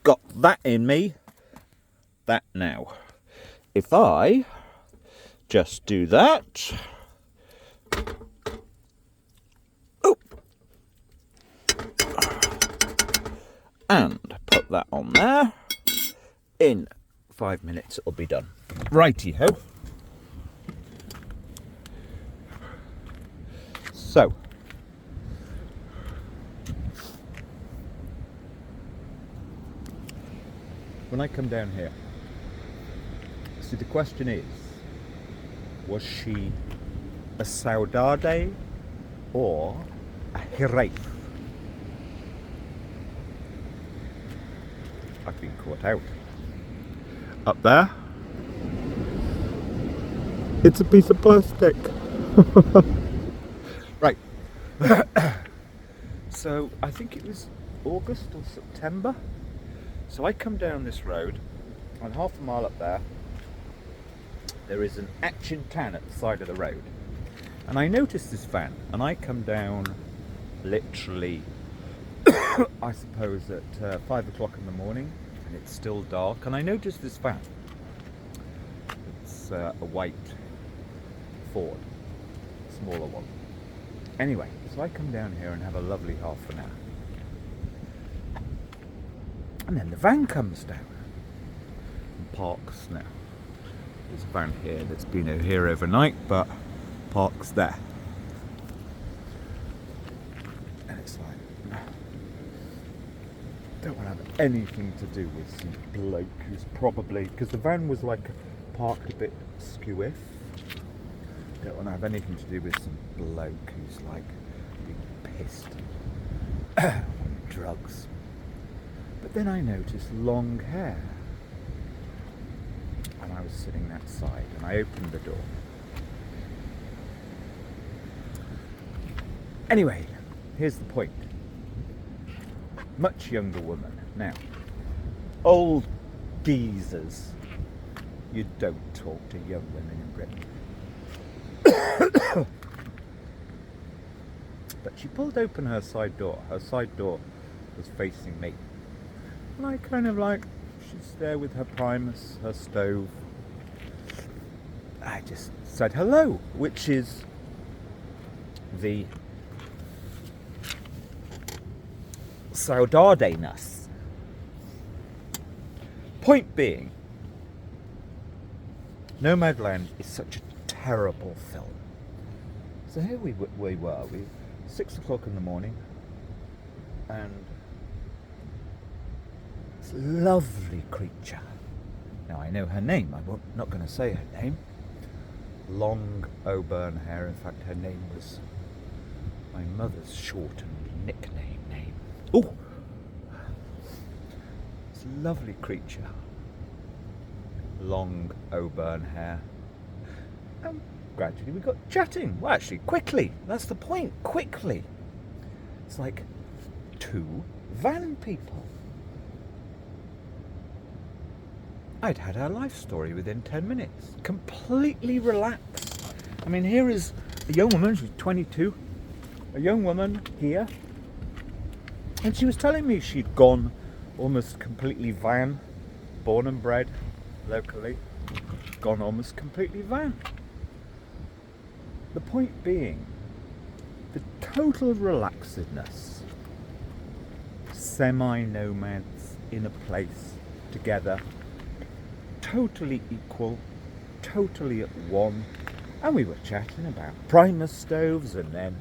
got that in me. That now. If I just do that. Oh. And put that on there. In 5 minutes it'll be done. Righty-ho. So. When I come down here, see, the question is, was she a saudade or a Jerez? I've been caught out. Up there, it's a piece of plastic. Right. So I think it was August or September. So I come down this road, and half a mile up there is an Action Tan at the side of the road. And I notice this van, and I come down literally, I suppose at 5 o'clock in the morning, and it's still dark, and I notice this van. It's a white Ford, smaller one. Anyway, so I come down here and have a lovely half an hour. And then the van comes down and parks now. There's a van here that's been here overnight, but parks there. And it's like, don't want to have anything to do with some bloke who's probably, because the van was like parked a bit skew-iff. Don't want to have anything to do with some bloke who's like being pissed on drugs. But then I noticed long hair, and I was sitting that side, and I opened the door. Anyway, here's the point. Much younger woman. Now, old geezers, you don't talk to young women in Britain. But she pulled open her side door. Her side door was facing me. And I kind of like, she's there with her Primus, her stove. I just said hello, which is the saudade-ness. Point being, Nomadland is such a terrible film. So here we were, 6 o'clock in the morning, and this lovely creature. Now I know her name, I'm not going to say her name. Long auburn hair, in fact her name was my mother's shortened nickname name. Oh! This lovely creature. Long auburn hair. And gradually we got chatting. Well, actually, quickly. That's the point. Quickly. It's like two van people. I'd had her life story within 10 minutes. Completely relaxed. I mean, here is a young woman, she's 22. A young woman here. And she was telling me she'd gone almost completely van. Born and bred locally. Gone almost completely van. The point being, the total relaxedness. Semi-nomads in a place together. Totally equal, totally at one, and we were chatting about Primus stoves, and then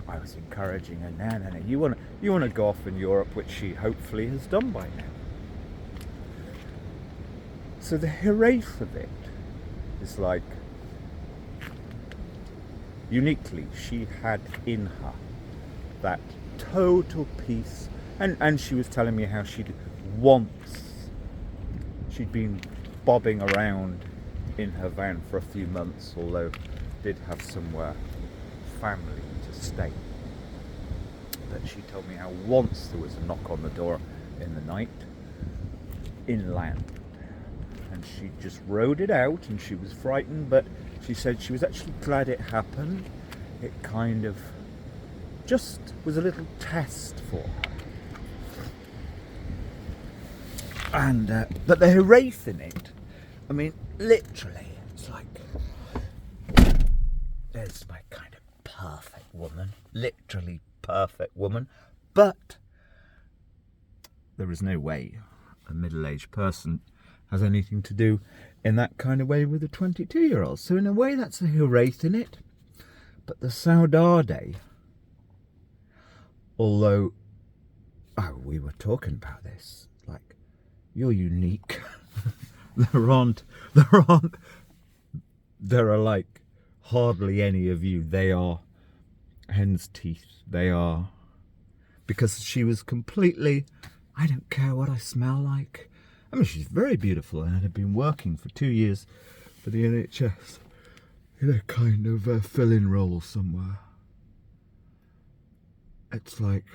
I was encouraging her, no, you want to go off in Europe, which she hopefully has done by now. So the Jerez of it is like, uniquely, she had in her that total peace, and she was telling me how she'd been bobbing around in her van for a few months, although did have somewhere family to stay. But she told me how once there was a knock on the door in the night, inland, and she just rode it out, and she was frightened, but she said she was actually glad it happened. It kind of just was a little test for her. And but the Hiraeth in it, I mean, literally, it's like, there's my kind of perfect woman, literally perfect woman, but there is no way a middle-aged person has anything to do in that kind of way with a 22-year-old. So in a way, that's a Hiraeth in it. But the Saudade, although, we were talking about this, like, you're unique. there are like hardly any of you. They are hen's teeth. They are, because she was completely, I don't care what I smell like. I mean, she's very beautiful and had been working for 2 years for the NHS in a kind of fill-in role somewhere. It's like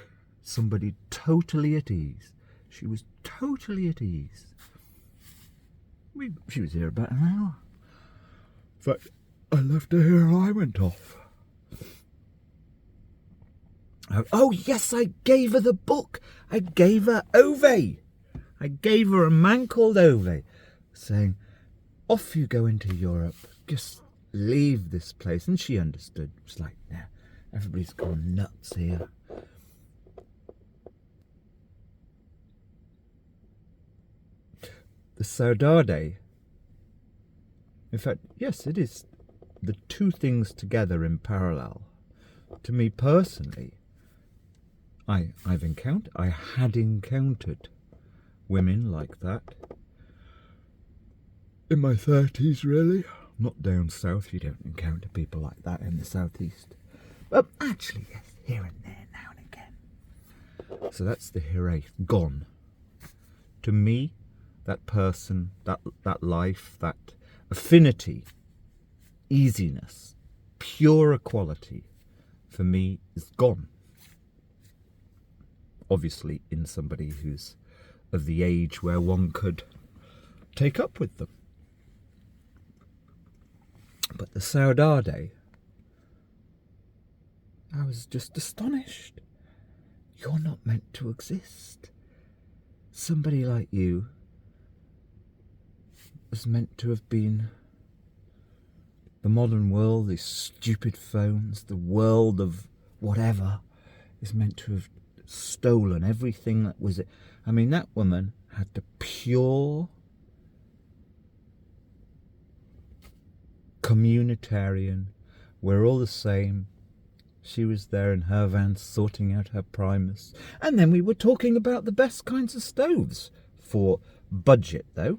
somebody totally at ease. She was totally at ease. She was here about an hour. In fact, I left her here and I went off. Oh yes, I gave her the book. I gave her Ove. I gave her a man called Ove, saying, off you go into Europe. Just leave this place. And she understood. It was like, yeah, everybody's gone nuts here. The Saudade, in fact, yes, it is the two things together in parallel. To me personally, I had encountered women like that in my 30s, really. Not down south, you don't encounter people like that in the southeast. But actually, yes, here and there, now and again. So that's the Hiraeth, gone. To me, that person, that life, that affinity, easiness, pure equality, for me, is gone. Obviously, in somebody who's of the age where one could take up with them. But the Saudade, I was just astonished. You're not meant to exist. Somebody like you was meant to have been the modern world, these stupid phones, the world of whatever, is meant to have stolen everything that was it. I mean, that woman had the pure communitarian, we're all the same. She was there in her van sorting out her Primus. And then we were talking about the best kinds of stoves for budget, though.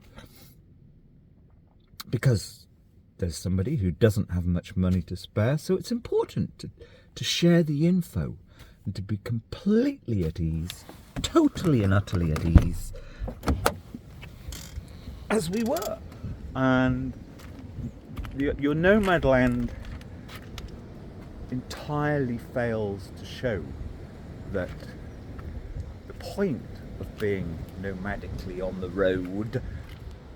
Because there's somebody who doesn't have much money to spare, so it's important to share the info and to be completely at ease, totally and utterly at ease, as we were. And your Nomadland entirely fails to show that the point of being nomadically on the road,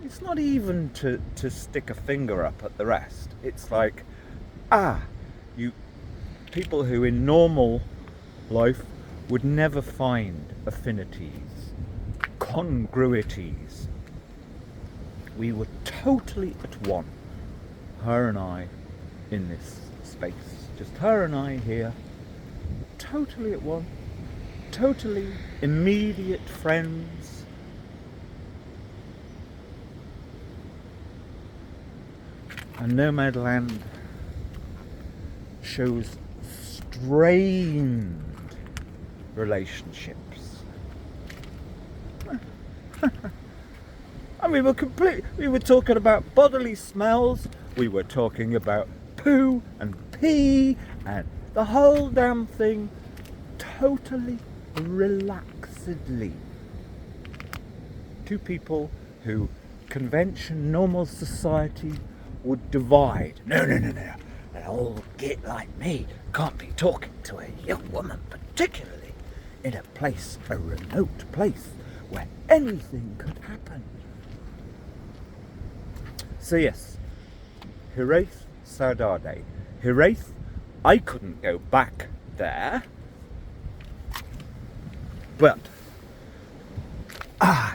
it's not even to stick a finger up at the rest. It's like, you people who in normal life would never find affinities, congruities. We were totally at one, her and I, in this space. Just her and I here, totally at one, totally immediate friends. And Nomadland shows strained relationships. And we were talking about bodily smells, we were talking about poo and pee and the whole damn thing, totally relaxedly. Two people who convention, normal society would divide. No. An old git like me can't be talking to a young woman, particularly in a place, a remote place, where anything could happen. So yes, Hiraeth, Saudade. Hiraeth, I couldn't go back there, but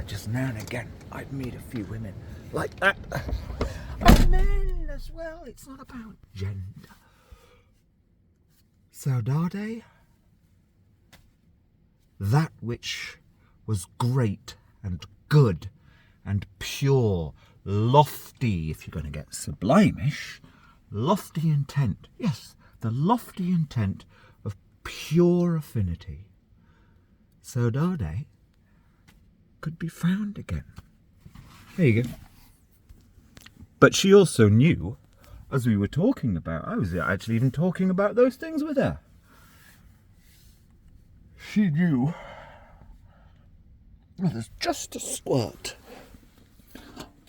just now and again I'd meet a few women like that. And men as well. It's not about gender. So Dade, that which was great and good and pure, lofty, if you're going to get sublimish, lofty intent. Yes, the lofty intent of pure affinity. So Dade could be found again. There you go. But she also knew, as we were talking about, I was actually even talking about those things with her. She knew, well, there's just a squirt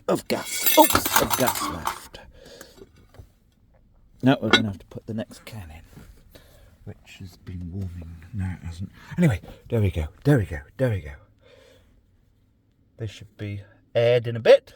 of gas. Oops, of gas left. Now we're going to have to put the next can in, which has been warming. No, it hasn't. Anyway, there we go. They should be aired in a bit.